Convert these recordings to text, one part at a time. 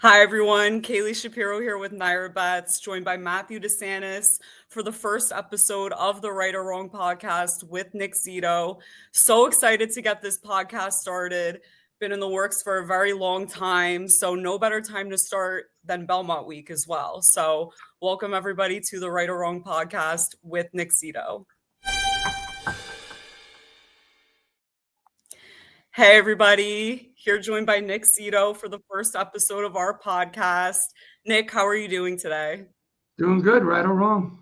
Hi, everyone. Kaylie Shapiro here with NYRA Bets, joined by Matthew DeSantis for the first episode of the Right or Wrong podcast with Nick Zito. So excited to get this podcast started. Been in the works for a very long time, so no better time to start than Belmont Week as well. So welcome, everybody, to the Right or Wrong podcast with Nick Zito. Hey, everybody. Here joined by Nick Zito for the first episode of our podcast. Nick, how are you doing today? Doing good, right or wrong?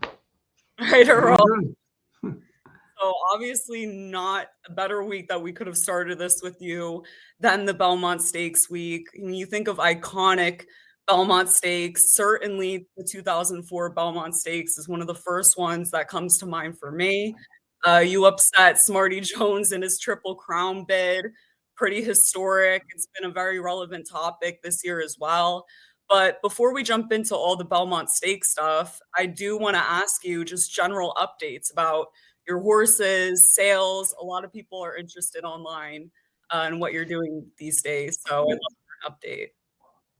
Right or wrong? So obviously not a better week that we could have started this with you than the Belmont Stakes week. When you think of iconic Belmont Stakes, certainly the 2004 Belmont Stakes is one of the first ones that comes to mind for me. You upset Smarty Jones in his Triple Crown bid. Pretty historic. It's been a very relevant topic this year as well. But before we jump into all the Belmont Stakes stuff, I do want to ask you just general updates about your horses, sales. A lot of people are interested online in what you're doing these days. So I'd love an update.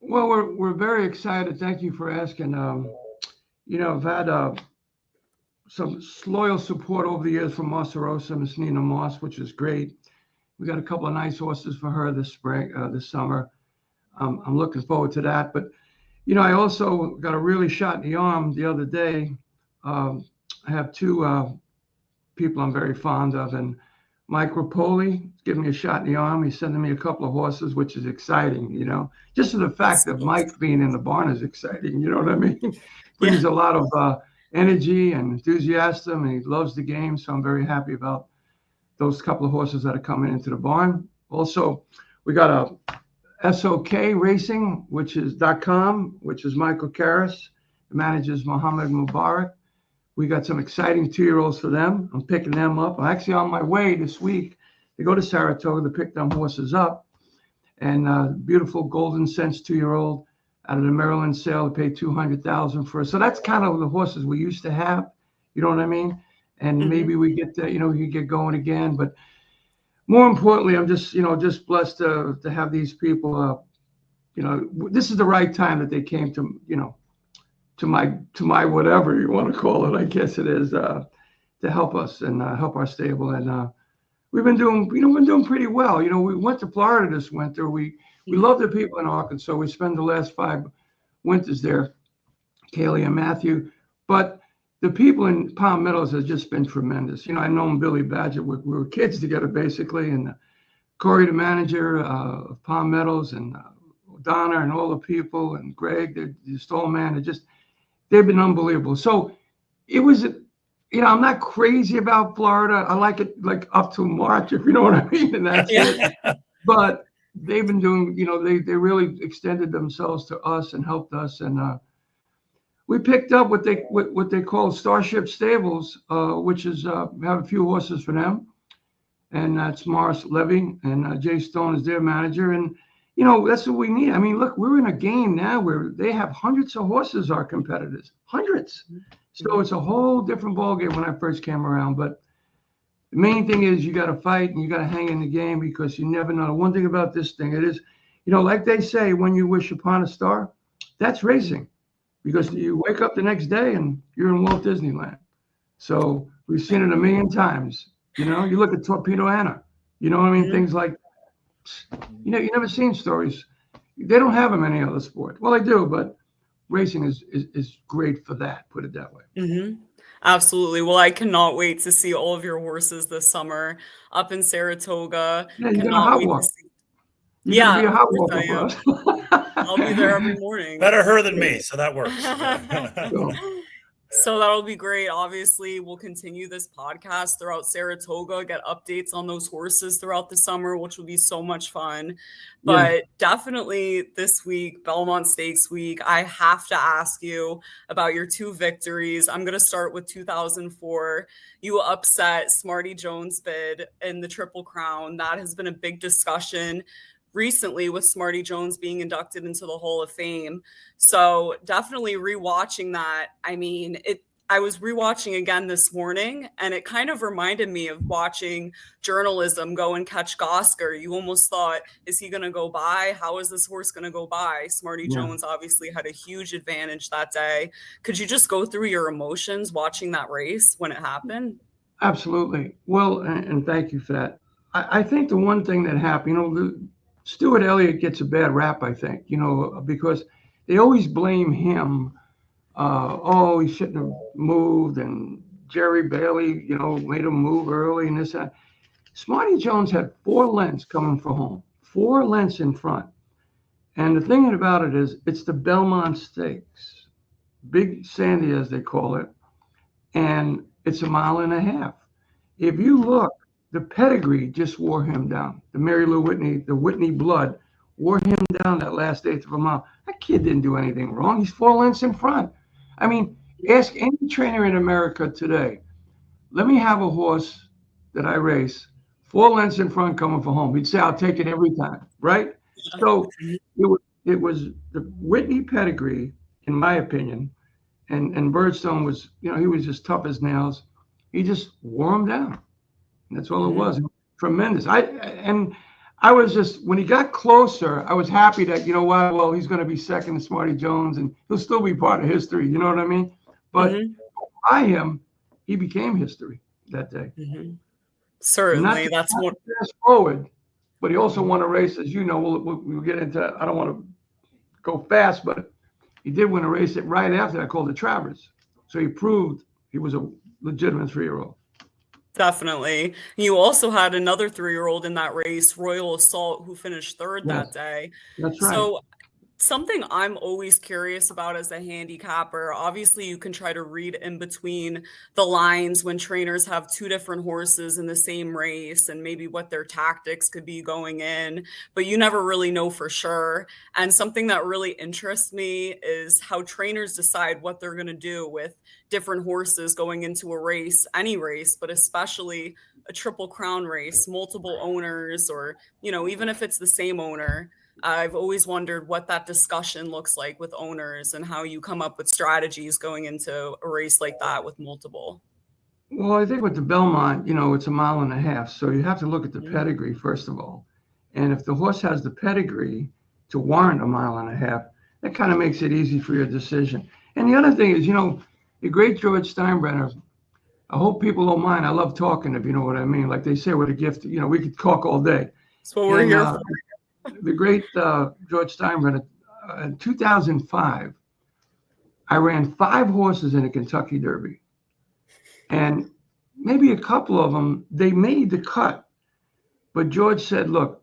Well, we're very excited. Thank you for asking. I've had some loyal support over the years from Marsarosa, Miss Nina Moss, which is great. We got a couple of nice horses for her this spring, this summer. I'm looking forward to that. But, I also got a really shot in the arm the other day. I have two people I'm very fond of, and Mike Rapoli giving me a shot in the arm. He's sending me a couple of horses, which is exciting. Just the fact that Mike being in the barn is exciting. You know what I mean? Brings a lot of energy and enthusiasm, and he loves the game. So I'm very happy about those couple of horses that are coming into the barn. Also, we got a SOK Racing, which is .com, which is Michael Karras, manages Muhammad Mubarak. We got some exciting 2-year-olds for them. I'm picking them up. I'm actually on my way this week to go to Saratoga to pick them horses up. And beautiful Golden Sense 2-year-old out of the Maryland sale to pay $200,000 for. So that's kind of the horses we used to have. You know what I mean? And maybe we get we get going again. But more importantly, I'm just blessed to have these people. This is the right time that they came to my whatever you want to call it, I guess it is, to help us and help our stable. And we've been doing pretty well. We went to Florida this winter. We love the people in Arkansas. We spent the last 5 winters there, Kaylie and Matthew. But the people in Palm Meadows has just been tremendous. I known Billy Badgett. We were kids together, basically. And Corey, the manager of Palm Meadows, and Donna and all the people, and Greg, the stall man, they've been unbelievable. So it was, I'm not crazy about Florida. I like it like up to March, if you know what I mean. And that's it. But they've been doing, they really extended themselves to us and helped us. And we picked up what they call Starship Stables, which is we have a few horses for them. And that's Morris Levy, and Jay Stone is their manager. And that's what we need. I mean, look, we're in a game now where they have hundreds of horses, our competitors, hundreds. So it's a whole different ballgame when I first came around. But the main thing is you got to fight and you got to hang in the game, because you never know. One thing about this thing, it is, like they say, when you wish upon a star, that's racing, because you wake up the next day and you're in Walt Disneyland. So we've seen it a million times. You look at Torpedo Anna, things like, you never seen stories. They don't have them in any other sport. Well, they do, but racing is great for that. Put it that way. Mm-hmm. Absolutely. Well, I cannot wait to see all of your horses this summer up in Saratoga. Yeah, you're gonna hot walk. Yeah, be a hot walker for us. I'll be there every morning. Better her than me, so that works. So that'll be great. Obviously, we'll continue this podcast throughout Saratoga, get updates on those horses throughout the summer, which will be so much fun. But definitely this week, Belmont Stakes week, I have to ask you about your 2 victories. I'm going to start with 2004. You upset Smarty Jones bid in the Triple Crown. That has been a big discussion recently with Smarty Jones being inducted into the Hall of Fame. So definitely rewatching that. I mean, I was rewatching again this morning, and it kind of reminded me of watching journalism go and catch Gosker. You almost thought, is he going to go by? How is this horse going to go by? Smarty Jones obviously had a huge advantage that day. Could you just go through your emotions watching that race when it happened? Absolutely. Well, and thank you for that. I think the one thing that happened, Stuart Elliott gets a bad rap, I think, because they always blame him. Oh, he shouldn't have moved, and Jerry Bailey, made him move early and this, that. Smarty Jones had 4 lengths coming for home, 4 lengths in front. And the thing about it is, it's the Belmont Stakes, Big Sandy, as they call it, and it's a mile and a half. If you look, the pedigree just wore him down. The Mary Lou Whitney, the Whitney blood, wore him down that last 1/8 of a mile. That kid didn't do anything wrong. He's 4 lengths in front. I mean, ask any trainer in America today, let me have a horse that I race 4 lengths in front coming for home. He'd say, I'll take it every time, right? So it was the Whitney pedigree, in my opinion, and Birdstone was, he was just tough as nails. He just wore him down. That's all it was. Tremendous. I was just, when he got closer, I was happy that, well, he's going to be second to Smarty Jones and he'll still be part of history. You know what I mean? But by him, he became history that day. Certainly. That's what. Fast forward, but he also won a race, as you know, we'll get into that. I don't want to go fast, but he did win a race right after that called the Travers. So he proved he was a legitimate 3-year-old. Definitely. You also had another 3-year-old in that race, Royal Assault, who finished 3rd that day. That's right. So something I'm always curious about as a handicapper, obviously you can try to read in between the lines when trainers have 2 different horses in the same race and maybe what their tactics could be going in, but you never really know for sure. And something that really interests me is how trainers decide what they're going to do with different horses going into a race, any race, but especially a Triple Crown race, multiple owners, or, even if it's the same owner. I've always wondered what that discussion looks like with owners and how you come up with strategies going into a race like that with multiple. Well, I think with the Belmont, it's a mile and a half. So you have to look at the pedigree, first of all. And if the horse has the pedigree to warrant a mile and a half, that kind of makes it easy for your decision. And the other thing is, the great George Steinbrenner, I hope people don't mind. I love talking, if you know what I mean. Like they say with a gift, we could talk all day. That's what we're here for. The great George Steinbrenner, in 2005, I ran 5 horses in a Kentucky Derby. And maybe a couple of them, they made the cut. But George said, look,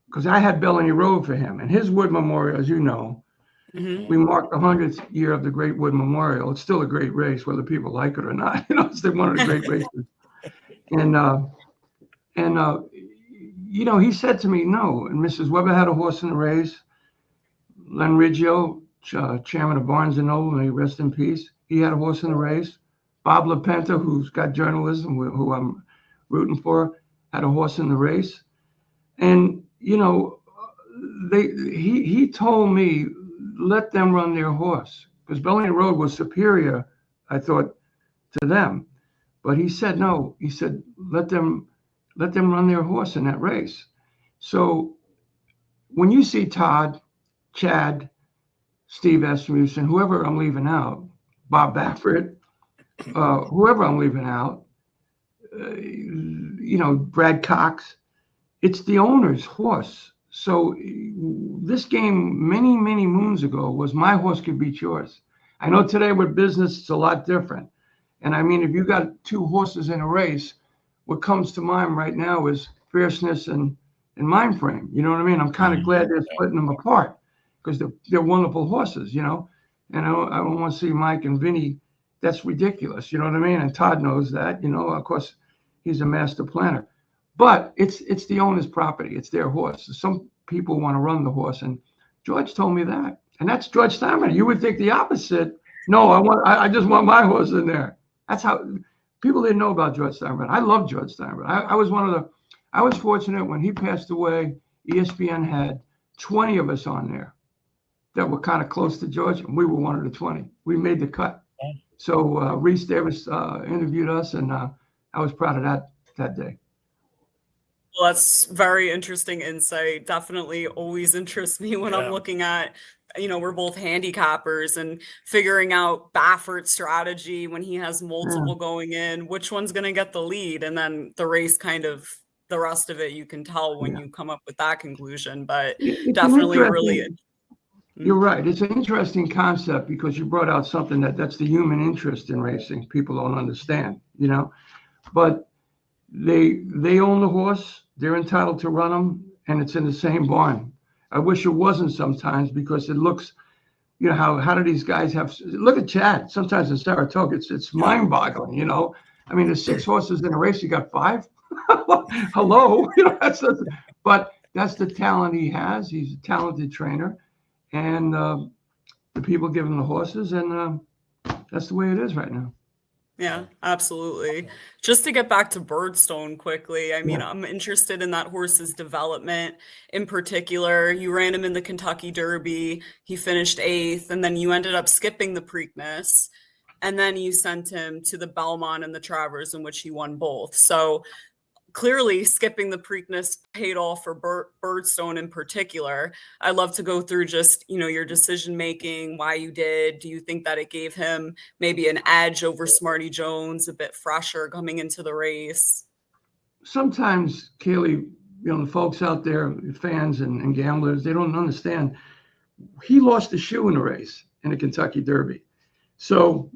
because I had Bellany Road for him. And his Wood Memorial, as you know, we marked the 100th year of the Great Wood Memorial. It's still a great race, whether people like it or not. It's one of the great races. And he said to me, no. And Mrs. Weber had a horse in the race. Len Riggio, chairman of Barnes & Noble, may he rest in peace. He had a horse in the race. Bob LaPenta, who's got journalism, who I'm rooting for, had a horse in the race. And, he told me, let them run their horse. Because Bellany Road was superior, I thought, to them. But he said, no. He said, let them run their horse in that race. So when you see Todd, Chad, Steve Asmussen, whoever I'm leaving out, Bob Baffert, whoever I'm leaving out, Brad Cox, it's the owner's horse. So this game many, many moons ago was my horse could beat yours. I know today with business, it's a lot different. And I mean, if you got 2 horses in a race, what comes to mind right now is fierceness and mind frame. You know what I mean? I'm kind of glad they're splitting them apart because they're wonderful horses, And I don't want to see Mike and Vinny. That's ridiculous. You know what I mean? And Todd knows that, of course, he's a master planner. But it's the owner's property. It's their horse. Some people want to run the horse. And George told me that. And that's George Steinbrenner. You would think the opposite. No, I just want my horse in there. That's how people didn't know about George Steinbrenner. I love George Steinbrenner. I was fortunate when he passed away, ESPN had 20 of us on there that were kind of close to George, and we were one of the 20. We made the cut. So Reese Davis interviewed us, and I was proud of that day. Well, that's very interesting insight. Definitely always interests me when I'm looking at, we're both handicappers and figuring out Baffert's strategy when he has multiple going in, which one's going to get the lead. And then the race kind of, the rest of it, you can tell when you come up with that conclusion, but It's definitely really. You're right. It's an interesting concept because you brought out something that's the human interest in racing. People don't understand, but they own the horse. They're entitled to run them, and it's in the same barn. I wish it wasn't sometimes because it looks, how do these guys have? Look at Chad. Sometimes in Saratoga, it's mind-boggling. I mean, there's 6 horses in a race. You got 5. Hello, but that's the talent he has. He's a talented trainer, and the people give him the horses, and that's the way it is right now. Yeah, absolutely. Just to get back to Birdstone quickly, I mean, I'm interested in that horse's development. In particular, you ran him in the Kentucky Derby. He finished 8th, and then you ended up skipping the Preakness. And then you sent him to the Belmont and the Travers, in which he won both. So clearly skipping the Preakness paid off for Birdstone in particular. I'd love to go through just, your decision making, why you did. Do you think that it gave him maybe an edge over Smarty Jones, a bit fresher coming into the race? Sometimes, Kaylie, the folks out there, fans and gamblers, they don't understand. He lost a shoe in the race in the Kentucky Derby. So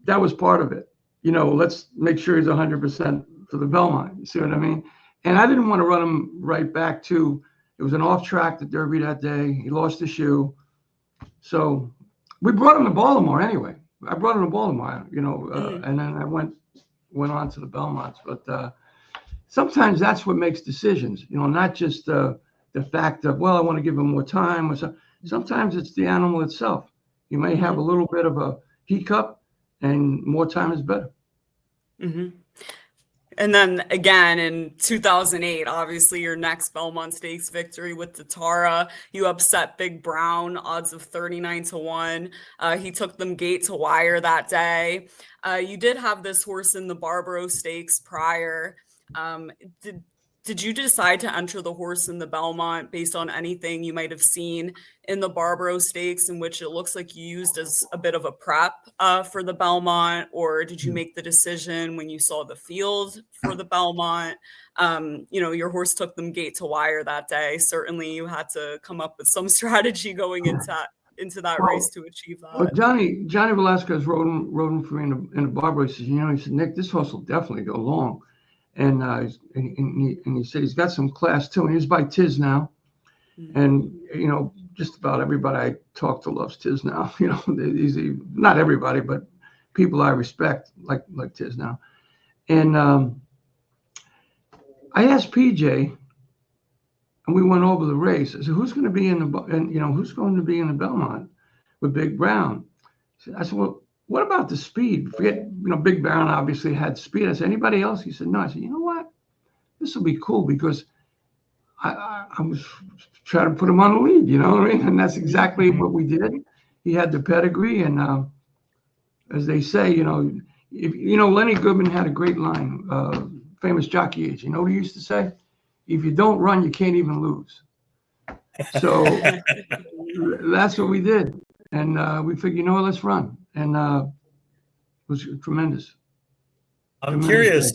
that was part of it. Let's make sure he's 100% for the Belmont. You see what I mean? And I didn't want to run him right back to, it was an off track, the Derby that day. He lost the shoe. So we brought him to Baltimore anyway. I brought him to Baltimore, and then I went on to the Belmonts. But sometimes that's what makes decisions, not just the fact of, well, I want to give him more time. Sometimes it's the animal itself. You may have a little bit of a hiccup, and more time is better. And then again in 2008, obviously your next Belmont Stakes victory with Da'Tara, you upset Big Brown, odds of 39-1. He took them gate to wire that day. You did have this horse in the Barbaro Stakes prior. Did you decide to enter the horse in the Belmont based on anything you might have seen in the Barbaro Stakes, in which it looks like you used as a bit of a prep for the Belmont, or did you make the decision when you saw the field for the Belmont? Your horse took them gate to wire that day. Certainly you had to come up with some strategy going into that race to achieve that. Well, Johnny Velasquez rode him for me in the Barbaro. He said, he said, Nick, this horse will definitely go long. And he said he's got some class too, and he's by Tiz now. And just about everybody I talk to loves Tiz now. He's not everybody, but people I respect like Tiz now. And I asked PJ, and we went over the race. I said, who's going to be in the Belmont with Big Brown? I said, well, what about the speed? Forget, Big Brown obviously had speed. I said, anybody else? He said, no. I said, you know what? This will be cool because I was trying to put him on the lead, And that's exactly what we did. He had the pedigree, and as they say, Lenny Goodman had a great line, famous jockey age. You know what he used to say? If you don't run, you can't even lose. So that's what we did. And we figured, let's run. And it was tremendous. I'm curious.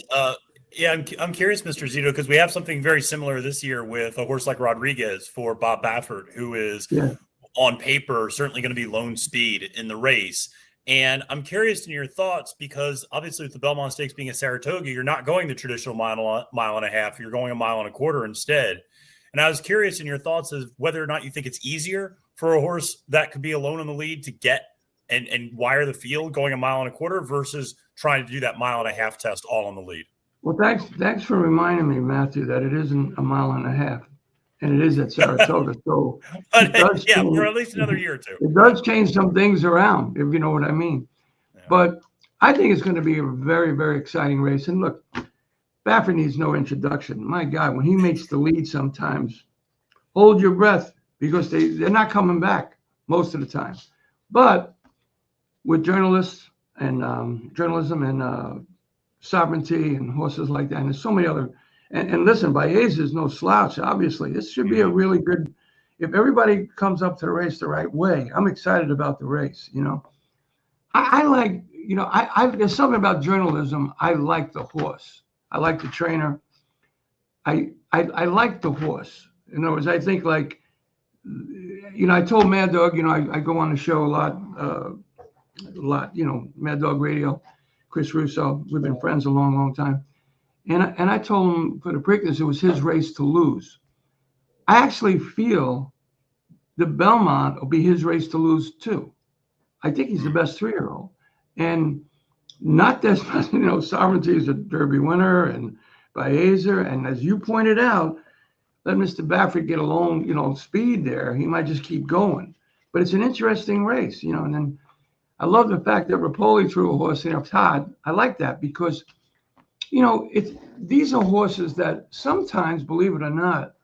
I'm curious, Mr. Zito, because we have something very similar this year with a horse like Rodriguez for Bob Baffert, who is on paper certainly going to be lone speed in the race. And I'm curious in your thoughts, because obviously with the Belmont Stakes being at Saratoga, you're not going the traditional mile and a half. You're going a mile and a quarter instead. And I was curious in your thoughts as whether or not you think it's easier for a horse that could be alone in the lead to get and wire the field going a mile and a quarter versus trying to do that mile and a half test all on the lead. Well, thanks for reminding me, Matthew, that it isn't a mile and a half, and it is at Saratoga. So for at least another year or two. It does change some things around, if you know what I mean. Yeah. But I think it's going to be a very, very exciting race. And look, Baffert needs no introduction. My God, when he makes the lead sometimes, hold your breath, because they're not coming back most of the time. But with journalists journalism and sovereignty and horses like that. And there's so many other. And listen, Baez is no slouch. Obviously, this should be a really good. If everybody comes up to the race the right way, I'm excited about the race. I like. There's something about journalism. I like the horse. I like the trainer. I like the horse. In other words, I think like, I told Mad Dog, I go on the show a lot, Mad Dog Radio, Chris Russo. We've been friends a long, long time. And I told him for the Preakness, it was his race to lose. I actually feel the Belmont will be his race to lose too. I think he's the best 3-year-old. And not that, Sovereignty is a Derby winner and Baezer. And as you pointed out, let Mr. Baffert get along, speed there. He might just keep going. But it's an interesting race, and then I love the fact that Rapoli threw a horse in Todd. I like that because, these are horses that sometimes, believe it or not,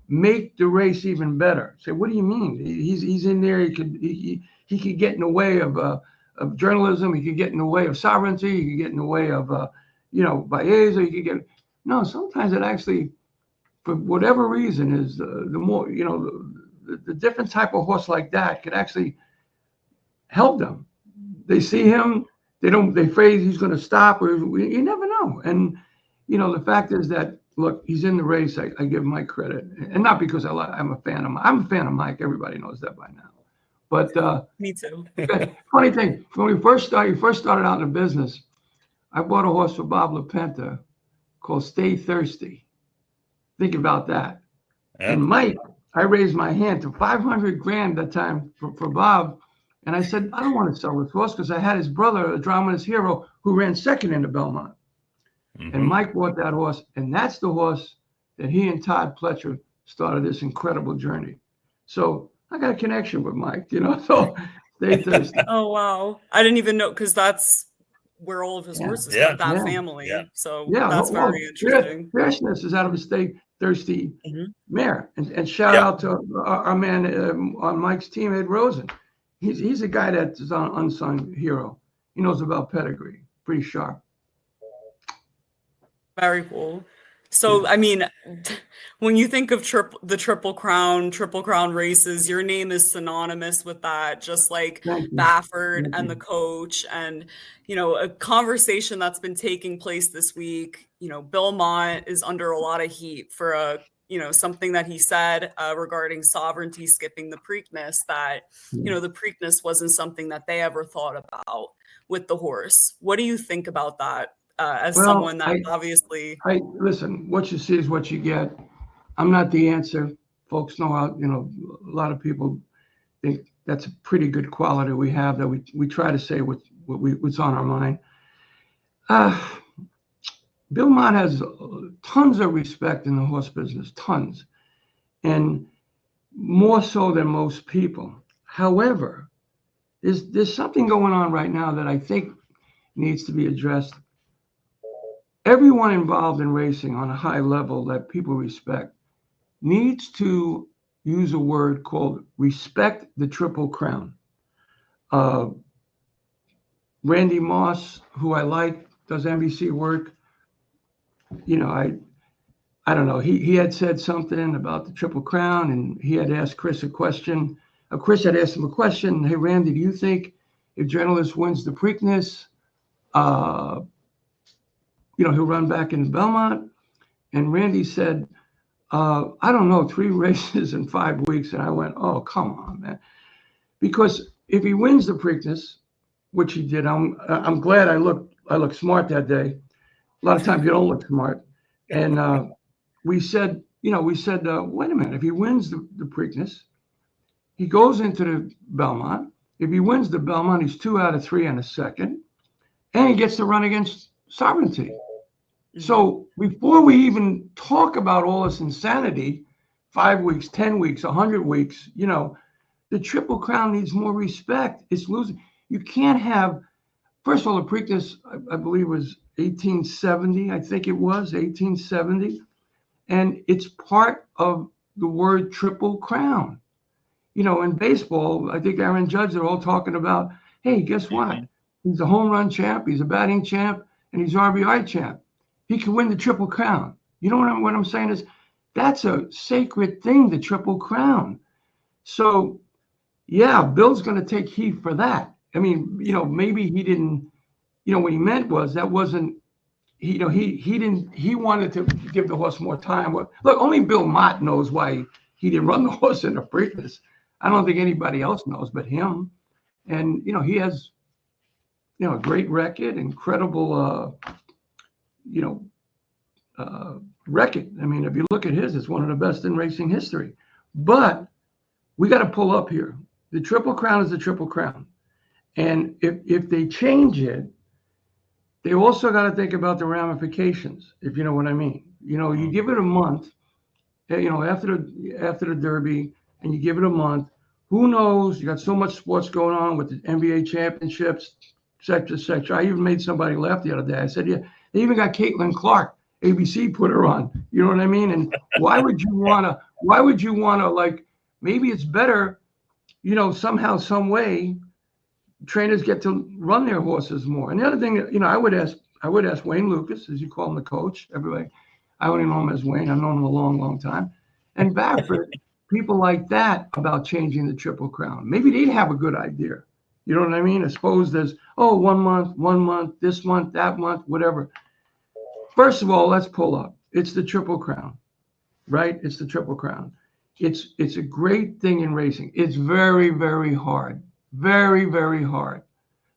make the race even better. Say, what do you mean? He's in there. He could get in the way of journalism. He could get in the way of sovereignty. He could get in the way of Baez. He could get. No, sometimes it actually, for whatever reason, is the more the different type of horse like that could actually help them. They see him. They afraid he's going to stop, or you never know. And the fact is that, look, he's in the race. I give Mike credit, and not because I'm a fan of Mike. Everybody knows that by now. But me too. Funny thing, when he first started out in the business, I bought a horse for Bob LaPenta called Stay Thirsty. Think about that. Yeah. And Mike, I raised my hand to $500,000 that time for Bob. And I said, I don't want to sell this horse because I had his brother, a dramatist hero, who ran second in the Belmont. Mm-hmm. And Mike bought that horse. And that's the horse that he and Todd Pletcher started this incredible journey. So I got a connection with Mike, so Stay Thirsty. Oh, wow. I didn't even know, because that's where all of his horses went, that family. Yeah. So that's very interesting. Fierceness is out of a Stay Thirsty mare. And shout out to our man on Mike's team, Ed Rosen. He's a guy that is an unsung hero. He knows about pedigree. Pretty sharp. Very cool. So, I mean, when you think of the Triple Crown races, your name is synonymous with that, just like Baffert and the coach. And, a conversation that's been taking place this week, Belmont is under a lot of heat for something that he said regarding sovereignty skipping the Preakness, that, the Preakness wasn't something that they ever thought about with the horse. What do you think about that? As someone that obviously... listen, what you see is what you get. I'm not the answer. Folks know how, a lot of people think that's a pretty good quality we have, that we try to say what's on our mind. Belmont has tons of respect in the horse business, tons, and more so than most people. However, there's something going on right now that I think needs to be addressed. Everyone involved in racing on a high level that people respect needs to use a word called respect the Triple Crown. Randy Moss, who I like, does NBC work. I don't know. He had said something about the Triple Crown, and he had asked Chris a question. Chris had asked him a question. Hey, Randy, do you think if Journalist wins the Preakness, he'll run back in Belmont? And Randy said, I don't know, 3 races in 5 weeks. And I went, oh, come on, man. Because if he wins the Preakness, which he did, I'm glad I looked smart that day. A lot of times you don't look smart. And we said, wait a minute, if he wins the Preakness, he goes into the Belmont. If he wins the Belmont, he's 2 out of 3 on a second. And he gets to run against sovereignty. So before we even talk about all this insanity, 5 weeks, 10 weeks, 100 weeks, the Triple Crown needs more respect. It's losing. You can't have, first of all, the Preakness, I believe, was 1870. I think it was 1870. And it's part of the word Triple Crown. In baseball, I think Aaron Judge, they're all talking about, hey, guess what? He's a home run champ. He's a batting champ, and he's RBI champ. He can win the Triple Crown. You know what I'm saying is that's a sacred thing, the Triple Crown. So, yeah, Bill's going to take heat for that. I mean, maybe he didn't, what he meant was that wasn't, he didn't, he wanted to give the horse more time. Look, only Bill Mott knows why he didn't run the horse in the Preakness. I don't think anybody else knows but him. And, he has, a great record, incredible, record. I mean, if you look at his, it's one of the best in racing history. But we got to pull up here. The Triple Crown is the Triple Crown. And if they change it, they also got to think about the ramifications, if you know what I mean. You give it a month, after the Derby, and you give it a month, who knows? You got so much sports going on with the NBA championships, et cetera, et cetera. I even made somebody laugh the other day. I said, yeah, they even got Caitlin Clark. ABC put her on. You know what I mean? And why would you want to, like, maybe it's better, somehow, some way, trainers get to run their horses more. And the other thing, I would ask Wayne Lucas, as you call him, the coach. Everybody, I only know him as Wayne. I've known him a long, long time. And Baffert, people like that about changing the Triple Crown. Maybe they'd have a good idea. You know what I mean? As opposed as, 1 month, this month, that month, whatever. First of all, let's pull up. It's the Triple Crown, right? It's the Triple Crown. It's a great thing in racing. It's very, very hard. Very, very hard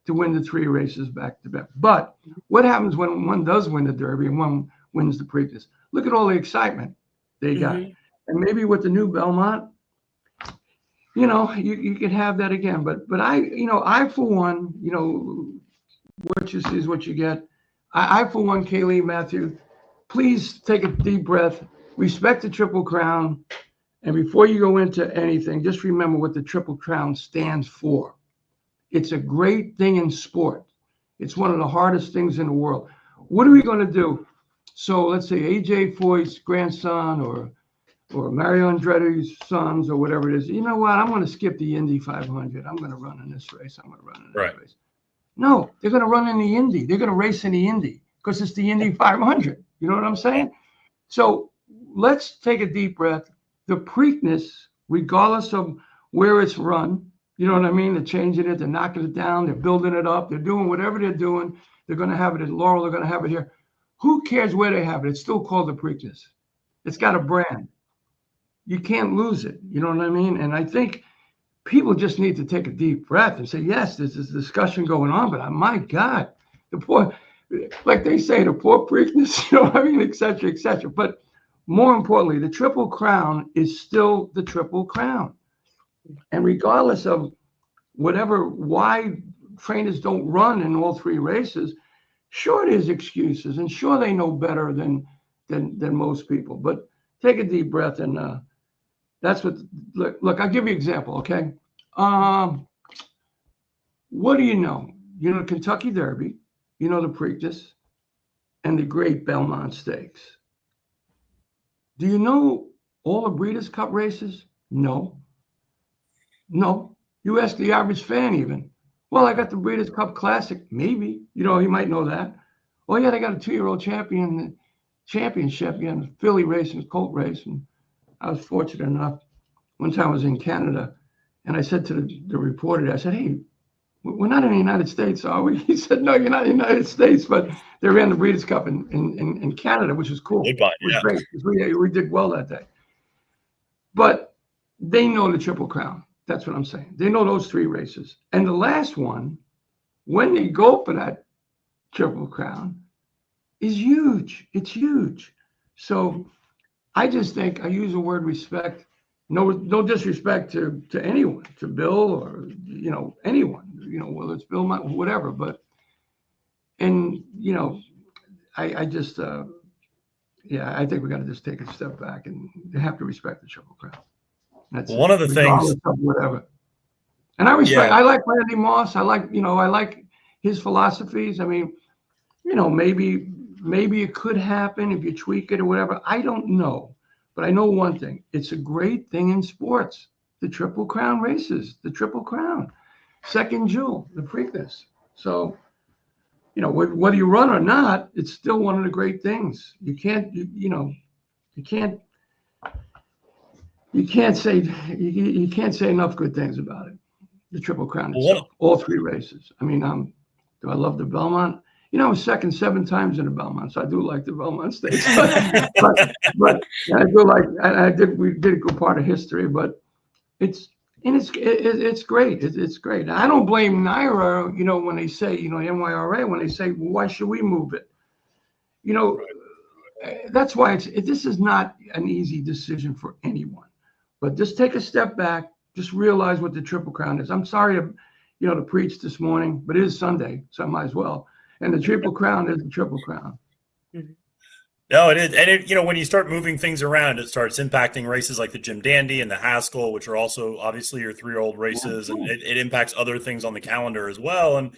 to win the 3 races back to back. But what happens when one does win the Derby and one wins the Preakness? Look at all the excitement they got. And maybe with the new Belmont, you could have that again. But I for one, what you see is what you get. I for one, Kaylie, Matthew, please take a deep breath, respect the Triple Crown. And before you go into anything, just remember what the Triple Crown stands for. It's a great thing in sport. It's one of the hardest things in the world. What are we going to do? So let's say AJ Foyt's grandson or Mario Andretti's sons or whatever it is. You know what? I'm going to skip the Indy 500. I'm going to run in this race. I'm going to run in this race. No, they're going to run in the Indy. They're going to race in the Indy because it's the Indy 500. You know what I'm saying? So let's take a deep breath. The Preakness, regardless of where it's run, you know what I mean? They're changing it, they're knocking it down, they're building it up, they're doing whatever they're doing. They're going to have it at Laurel, they're going to have it here. Who cares where they have it? It's still called the Preakness. It's got a brand. You can't lose it. You know what I mean? And I think people just need to take a deep breath and say, yes, there's this discussion going on, but my God, the poor, like they say, the poor Preakness, you know what I mean, et cetera, et cetera. But more importantly, the Triple Crown is still the Triple Crown. And regardless of why trainers don't run in all 3 races, sure there's excuses and sure they know better than most people. But take a deep breath and that's what, look, I'll give you an example, okay? What do you know? You know the Kentucky Derby, you know the Preakness, and the great Belmont Stakes. Do you know all the Breeders' Cup races? No. You ask the average fan even. Well, I got the Breeders' Cup Classic. Maybe. He might know that. Oh, yeah, they got a 2-year-old champion championship. You know, Philly race and Colt race. And I was fortunate enough. One time I was in Canada, and I said to the reporter, I said, hey, we're not in the United States, are we? He said, no, you're not in the United States, but they ran the Breeders' Cup in Canada, which was cool. It was great. We did well that day. But they know the Triple Crown. That's what I'm saying. They know those 3 races. And the last one, when they go for that Triple Crown, is huge. It's huge. So I just think I use the word respect. No disrespect to anyone, to Bill or, anyone, whether it's Bill, whatever. But, and, I just, I think we got to just take a step back and they have to respect the Triple Crown. That's one of the things. Whatever. And I respect, I like Randy Moss. I like his philosophies. I mean, maybe it could happen if you tweak it or whatever. I don't know. But I know one thing. It's a great thing in sports. The Triple Crown races, the Triple Crown. Second Jewel, the Preakness. So, you know, whether you run or not, it's still one of the great things. You can't say enough good things about it. The Triple Crown itself, all 3 races. I mean, do I love the Belmont? You know, I was second 7 times in the Belmont, so I do like the Belmont Stakes. but I do like. We did a good part of history, but it's great. It's great. I don't blame NYRA. You know, when they say, you know, NYRA, when they say, well, why should we move it? You know, that's why this is not an easy decision for anyone. But just take a step back. Just realize what the Triple Crown is. I'm sorry to preach this morning, but it is Sunday, so I might as well. And the Triple Crown is the Triple Crown. No, it is. And when you start moving things around, it starts impacting races like the Jim Dandy and the Haskell, which are also obviously your 3-year-old races. And it impacts other things on the calendar as well. And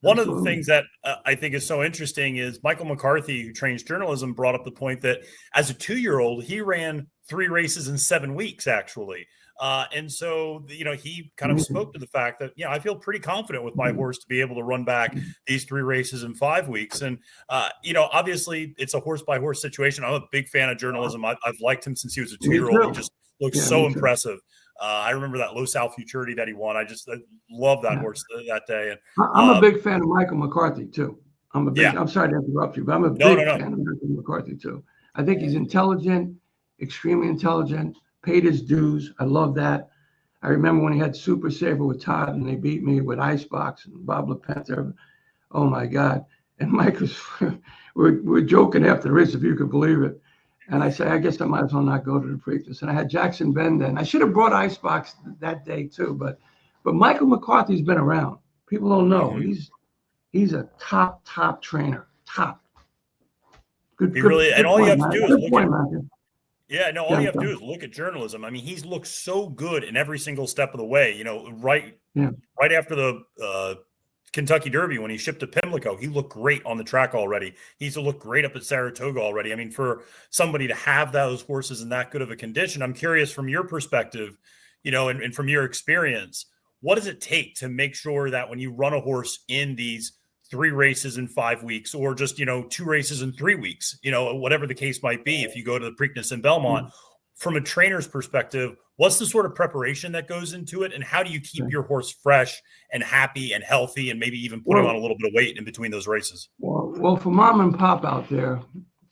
one of the things that I think is so interesting is Michael McCarthy, who trains journalism, brought up the point that as a 2-year-old, he ran 3 races in 7 weeks, actually. And so, he kind of spoke to the fact that, I feel pretty confident with my horse to be able to run back these 3 races in 5 weeks. And, obviously it's a horse by horse situation. I'm a big fan of journalism. I've liked him since he was a 2-year-old. He just looks so impressive. I remember that Los Al Futurity that he won. I love that horse that day. And I'm a big fan of Michael McCarthy too. I'm sorry to interrupt you, but I'm a big fan of Michael McCarthy too. I think he's intelligent, extremely intelligent. Paid his dues. I love that. I remember when he had Super Saver with Todd and they beat me with Icebox and Bob LaPenta. Oh my God. And Mike was, we're joking after the race, if you could believe it. And I said, I guess I might as well not go to the Preakness. And I had Jackson Bend then. I should have brought Icebox that day too, but Michael McCarthy's been around. People don't know. He's a top trainer. Top. Good. And all you have to do is look at Matthew. Yeah, no, all you have to do is look at journalism. I mean, he's looked so good in every single step of the way. Right after the Kentucky Derby, when he shipped to Pimlico, he looked great on the track already. He's looked great up at Saratoga already. I mean, for somebody to have those horses in that good of a condition, I'm curious from your perspective, and from your experience, what does it take to make sure that when you run a horse in these 3 races in 5 weeks, or just, 2 races in 3 weeks, whatever the case might be, if you go to the Preakness in Belmont, from a trainer's perspective, what's the sort of preparation that goes into it? And how do you keep your horse fresh and happy and healthy and maybe even putting on a little bit of weight in between those races? Well, for mom and pop out there,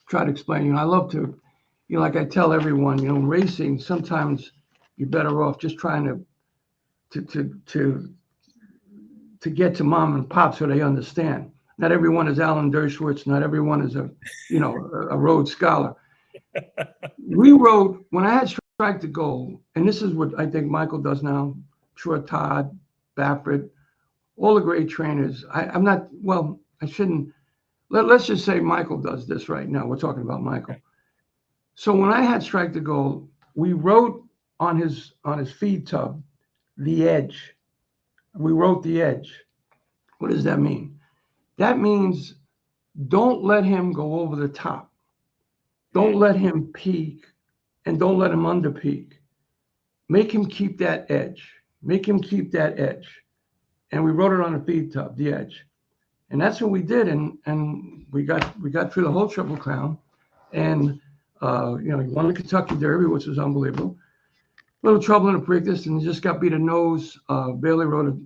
try to explain, I love to, like I tell everyone, racing, sometimes you're better off just trying to get to mom and pop so they understand. Not everyone is Alan Dershowitz. Not everyone is a Rhodes Scholar. We rode, when I had Strike to Gold, and this is what I think Michael does now, sure Todd, Baffert, all the great trainers. Let's just say Michael does this right now. We're talking about Michael. So when I had Strike to Gold, we wrote on his feed tub, the edge. We wrote the edge. What does that mean? That means don't let him go over the top. Don't let him peak, and don't let him under peak. Make him keep that edge. Make him keep that edge. And we wrote it on the feed tub, the edge. And that's what we did. And we got through the whole Triple Crown. And he won the Kentucky Derby, which was unbelievable. Little trouble in the Preakness, and he just got beat a nose. Bailey rode a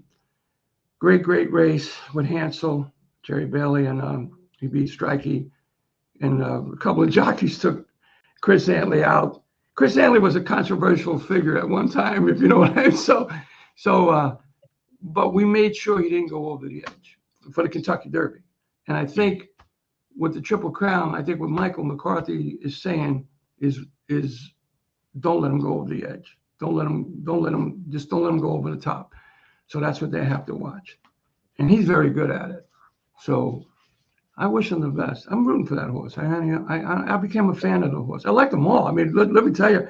great race with Hansel, Jerry Bailey, and he beat Strikey. And a couple of jockeys took Chris Antley out. Chris Antley was a controversial figure at one time, if you know what I mean. But we made sure he didn't go over the edge for the Kentucky Derby. And I think with the Triple Crown, I think what Michael McCarthy is saying is don't let him go over the edge. Don't let him go over the top. So that's what they have to watch. And he's very good at it. So I wish him the best. I'm rooting for that horse. I became a fan of the horse. I like them all. I mean, let me tell you,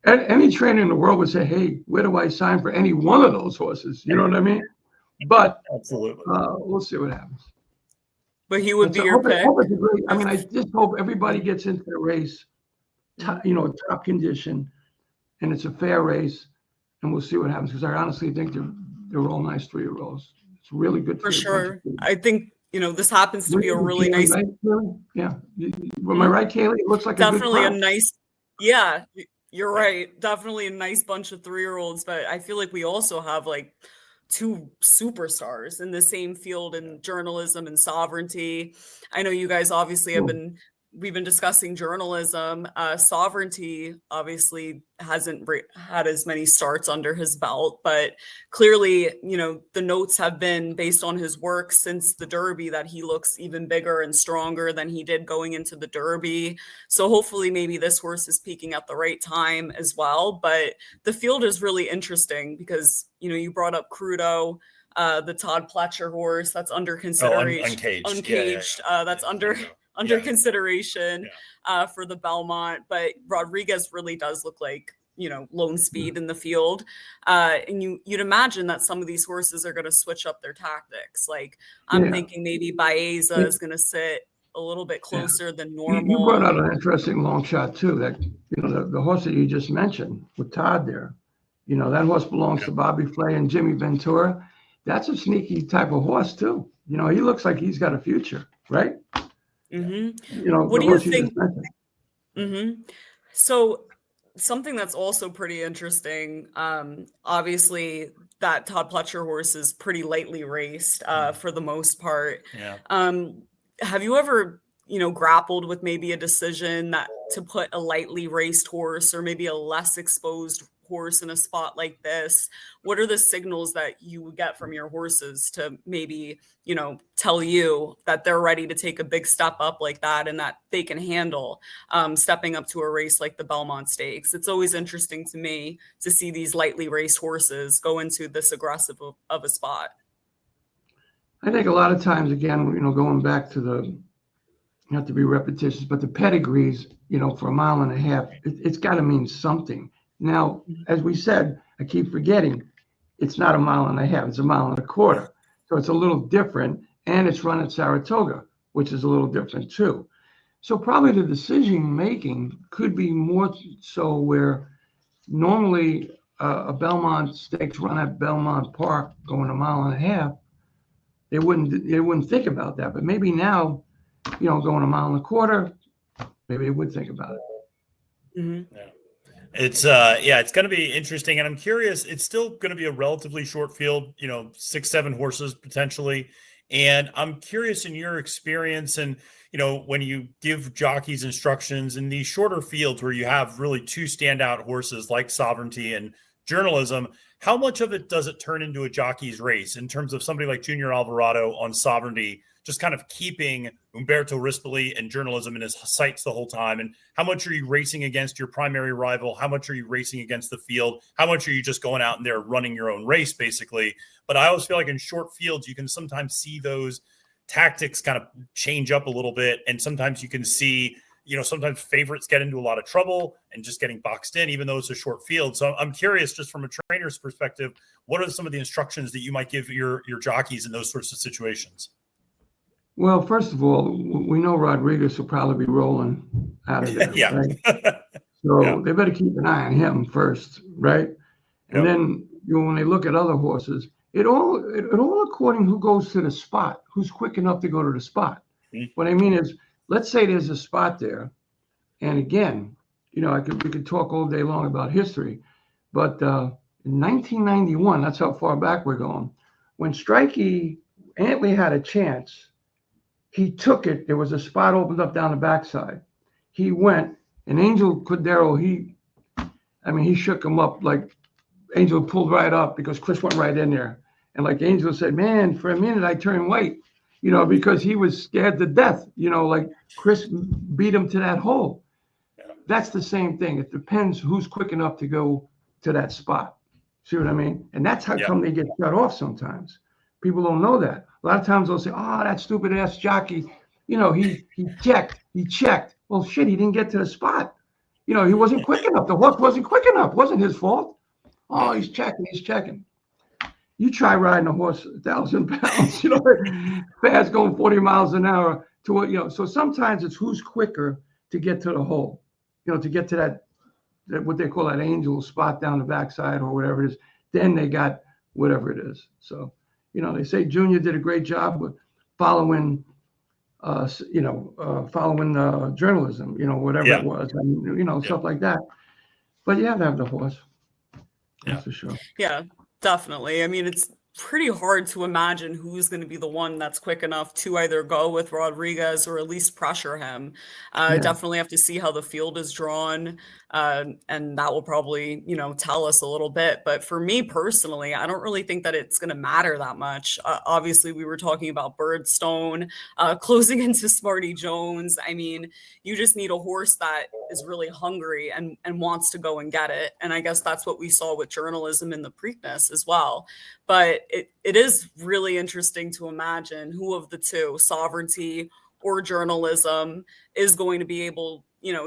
any trainer in the world would say, hey, where do I sign for any one of those horses? You know what I mean? But absolutely, we'll see what happens. But he would be your pick. I just hope everybody gets into the race, top condition, and it's a fair race, and we'll see what happens. Because I honestly think they're all nice 3-year-olds. It's really good For field. sure. I think, this happens to be a really nice, right, yeah. Am I right, Kaylie? It looks like definitely a a good nice, yeah, you're right. Definitely a nice bunch of 3-year-olds, but I feel like we also have like 2 superstars in the same field in journalism and sovereignty. I know you guys obviously we've been discussing journalism. Sovereignty obviously hasn't had as many starts under his belt, but clearly, the notes have been based on his work since the Derby that he looks even bigger and stronger than he did going into the Derby. So hopefully maybe this horse is peaking at the right time as well. But the field is really interesting because, you brought up Crudo, the Todd Pletcher horse that's under consideration. Uncaged. That's under consideration for the Belmont, but Rodriguez really does look like, lone speed in the field. And you'd imagine that some of these horses are going to switch up their tactics. Like I'm thinking maybe Baeza is going to sit a little bit closer than normal. You brought out an interesting long shot too, that, the horse that you just mentioned with Todd there, that horse belongs to Bobby Flay and Jimmy Ventura. That's a sneaky type of horse too. He looks like he's got a future, right? Mm-hmm. What do you think? Mm-hmm. So something that's also pretty interesting, obviously that Todd Pletcher horse is pretty lightly raced for the most part. Yeah. Have you ever, grappled with maybe a decision that to put a lightly raced horse or maybe a less exposed horse in a spot like this? What are the signals that you would get from your horses to maybe, tell you that they're ready to take a big step up like that and that they can handle stepping up to a race like the Belmont Stakes? It's always interesting to me to see these lightly raced horses go into this aggressive of a spot. I think a lot of times, again, going back to not to be repetitious, but the pedigrees, for a mile and a half, it's got to mean something. Now, as we said, I keep forgetting, it's not a mile and a half, it's a mile and a quarter. So it's a little different, and it's run at Saratoga, which is a little different too. So probably the decision making could be more so where normally a Belmont Stakes run at Belmont Park going a mile and a half, they wouldn't think about that. But maybe now, going a mile and a quarter, maybe they would think about it. Mm-hmm. Yeah. It's going to be interesting, and I'm curious. It's still going to be a relatively short field, 6-7 horses potentially. And I'm curious in your experience, and when you give jockeys instructions in these shorter fields where you have really 2 standout horses like Sovereignty and Journalism, how much of it does it turn into a jockey's race in terms of somebody like Junior Alvarado on Sovereignty, just kind of keeping Umberto Rispoli and Journalism in his sights the whole time? And how much are you racing against your primary rival? How much are you racing against the field? How much are you just going out and there running your own race, basically? But I always feel like in short fields, you can sometimes see those tactics kind of change up a little bit. And sometimes you can see, sometimes favorites get into a lot of trouble and just getting boxed in, even though it's a short field. So I'm curious, just from a trainer's perspective, what are some of the instructions that you might give your jockeys in those sorts of situations? Well, first of all, we know Rodriguez will probably be rolling out of there. Yeah. Right? So they better keep an eye on him first, right? And then when they look at other horses, it all according who goes to the spot, who's quick enough to go to the spot. Mm-hmm. What I mean is, let's say there's a spot there, and again, we could talk all day long about history, but in 1991, that's how far back we're going. When Strikey Antley had a chance, he took it. There was a spot opened up down the backside. He went, and Angel Cordero, he shook him up like Angel pulled right up because Chris went right in there. And like Angel said, man, for a minute I turned white, because he was scared to death, like Chris beat him to that hole. Yeah. That's the same thing. It depends who's quick enough to go to that spot. See what I mean? And that's how come they get shut off sometimes. People don't know that. A lot of times they'll say, oh, that stupid ass jockey, he checked. Well, shit, he didn't get to the spot. He wasn't quick enough. The horse wasn't quick enough. It wasn't his fault. Oh, he's checking. You try riding a horse 1,000 pounds, fast going 40 miles an hour to what, so sometimes it's who's quicker to get to the hole, to get to that what they call that angel spot down the backside or whatever it is. Then they got whatever it is. So, they say Junior did a great job with following, following journalism, whatever it was, and, stuff like that. But you have to have the horse. That's for sure. Yeah, definitely. I mean, it's pretty hard to imagine who's going to be the one that's quick enough to either go with Rodriguez or at least pressure him. Definitely have to see how the field is drawn. And that will probably, tell us a little bit. But for me personally, I don't really think that it's going to matter that much. Obviously, we were talking about Birdstone closing into Smarty Jones. I mean, you just need a horse that is really hungry and wants to go and get it. And I guess that's what we saw with journalism in the Preakness as well. But it is really interesting to imagine who of the two, sovereignty or journalism, is going to be able,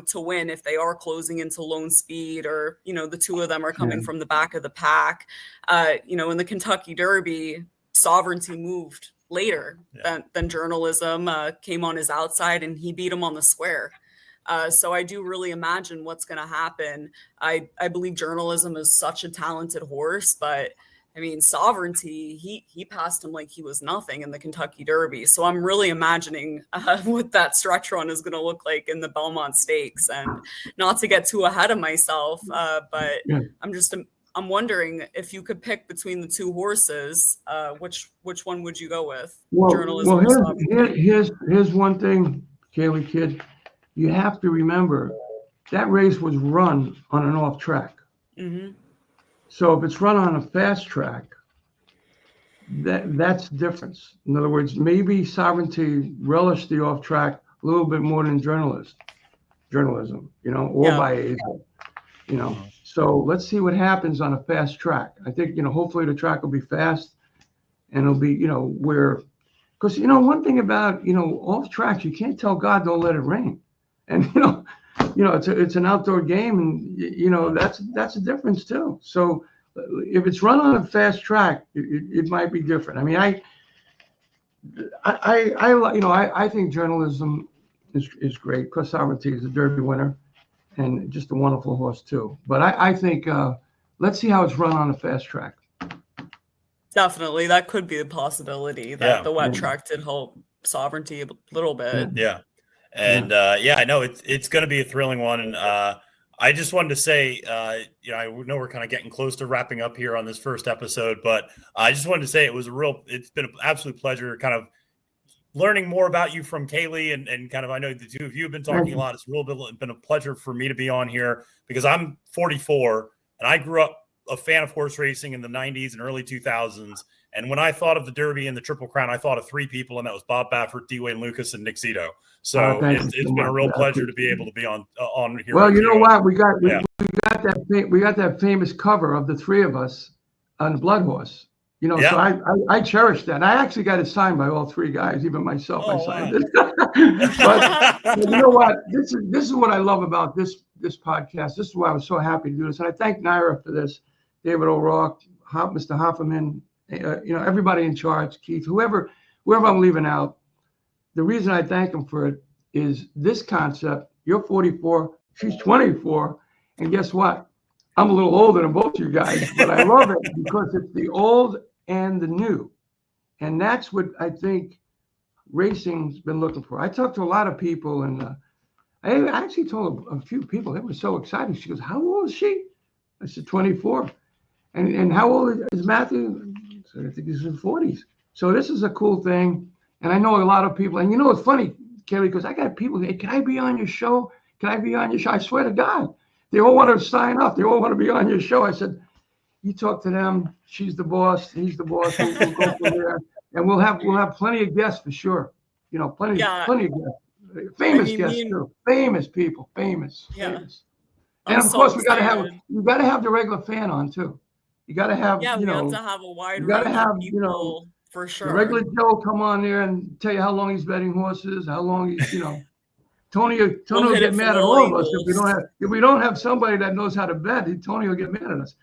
to win if they are closing into lone speed, or, the two of them are coming from the back of the pack. In the Kentucky Derby, sovereignty moved later than journalism, came on his outside, and he beat him on the square. So I do really imagine what's going to happen. I believe journalism is such a talented horse, but I mean, sovereignty, he passed him like he was nothing in the Kentucky Derby. So I'm really imagining what that stretch run is going to look like in the Belmont Stakes. And not to get too ahead of myself, but I'm wondering if you could pick between the two horses, which one would you go with? Journalism or sovereignty? Here's one thing, Kaylie kid. You have to remember that race was run on an off track. Mm-hmm. So if it's run on a fast track, that's the difference. In other words, maybe sovereignty relished the off track a little bit more than journalism, or by Azel, So let's see what happens on a fast track. I think, hopefully the track will be fast, and it'll be, because, one thing about, off tracks, you can't tell God, don't let it rain. And, it's an outdoor game, and, that's a difference too. So if it's run on a fast track, it might be different. I mean, I think journalism is great because sovereignty is a Derby winner and just a wonderful horse too. But I think let's see how it's run on a fast track. Definitely, that could be a possibility that the wet track did help sovereignty a little bit. Yeah. And I know it's going to be a thrilling one. And I just wanted to say, I know we're kind of getting close to wrapping up here on this first episode, but I just wanted to say it's been an absolute pleasure kind of learning more about you from Kaylie and kind of, I know the two of you have been talking a lot. It's been a pleasure for me to be on here because I'm 44 and I grew up a fan of horse racing in the 90s and early 2000s. And when I thought of the Derby and the Triple Crown, I thought of three people, and that was Bob Baffert, D-Wayne Lucas, and Nick Zito. So it's been a real pleasure to be able to be on here. Well, you know what? We got that famous cover of the three of us on the Blood Horse. So I cherish that. And I actually got it signed by all three guys, even myself. I signed it. but you know what? This is what I love about this podcast. This is why I was so happy to do this. And I thank NYRA for this. David O'Rourke, Mr. Hofferman, everybody in charge, Keith, whoever I'm leaving out. The reason I thank them for it is this concept. You're 44, she's 24, and guess what? I'm a little older than both you guys, but I love it because it's the old and the new, and that's what I think racing's been looking for. I talked to a lot of people, and I actually told a few people. They were so excited. She goes, "How old is she?" I said, 24. And how old is Matthew? So I think he's in 40s. So this is a cool thing. And I know a lot of people, and it's funny, Kaylie, because I got people, hey, can I be on your show? Can I be on your show? I swear to God, they all want to sign up. They all want to be on your show. I said, you talk to them. She's the boss. He's the boss. We'll go from there. And we'll have plenty of guests for sure. Plenty of guests. Famous guests too. Famous people. Famous. And of course, we got to have the regular fan on too. You got to have, we have to have a wide range of people, for sure. The regular Joe come on there and tell you how long he's betting horses, how long he's, Tony will get mad at all of us if we don't have somebody that knows how to bet. Tony will get mad at us.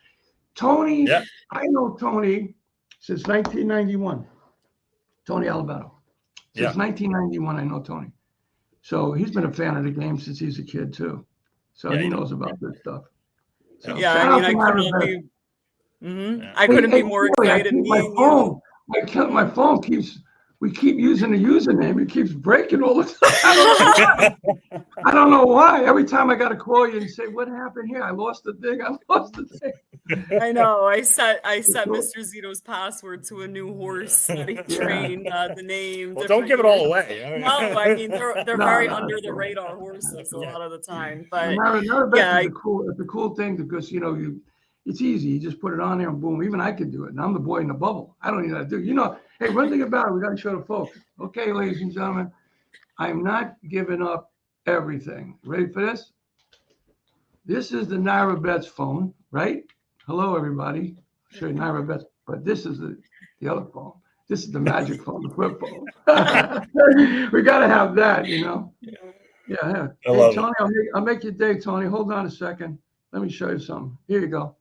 Tony, I know Tony since 1991. Tony Alabado. Since 1991, I know Tony. So he's been a fan of the game since he's a kid too. So he knows about this stuff. So, I couldn't be more excited. my phone we keep using the username. It keeps breaking all the time. I don't know why. Every time I got to call you and say, what happened here? I lost the thing. I know. I set Mr. Zito's password to a new horse that he trained, the name. Well, don't give it all away. No, I mean, they're very under the radar horses a lot of the time. But yeah, it's a cool thing because, it's easy. You just put it on there and boom, even I can do it. And I'm the boy in the bubble. I don't even know how to do it. Hey, one thing about it, we got to show the folks. Okay, ladies and gentlemen, I'm not giving up everything. Ready for this? This is the NYRA Bets phone, right? Hello, everybody. I'll show you NYRA Bets, but this is the other phone. This is the magic phone, the flip phone. We got to have that, Yeah. Hey, Tony, I'll make your day, Tony. Hold on a second. Let me show you something. Here you go.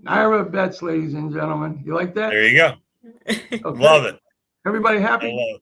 NYRA Bets, ladies and gentlemen. You like that? There you go. Okay. Love it. Everybody happy?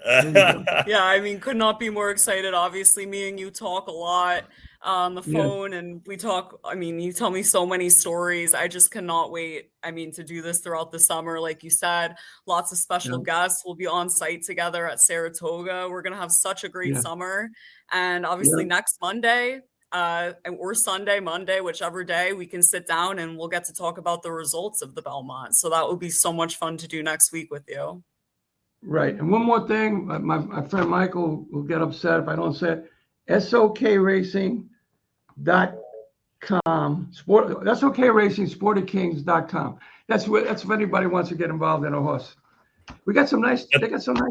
I love it. Yeah, I mean, could not be more excited. Obviously, me and you talk a lot on the phone, and we talk. I mean, you tell me so many stories. I just cannot wait. I mean, to do this throughout the summer, like you said, lots of special guests. We'll be on site together at Saratoga. We're gonna have such a great summer, and obviously next Monday. Or Sunday, Monday, whichever day, we can sit down and we'll get to talk about the results of the Belmont. So that would be so much fun to do next week with you. Right. And one more thing, my friend Michael will get upset if I don't say it. SOKRacing.com. That's okay racing, sportykings.com. That's if anybody wants to get involved in a horse. They got some nice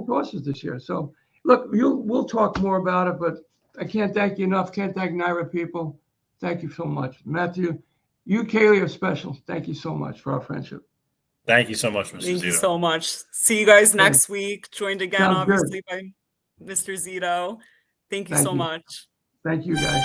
horses this year. So look, we'll talk more about it, but I can't thank you enough. Can't thank NYRA people. Thank you so much. Matthew, you, Kaylie, are special. Thank you so much for our friendship. Thank you so much, Mr. Zito. Thank you so much. See you guys next week. Joined again, obviously, by Mr. Zito. Thank you so much. Thank you, guys.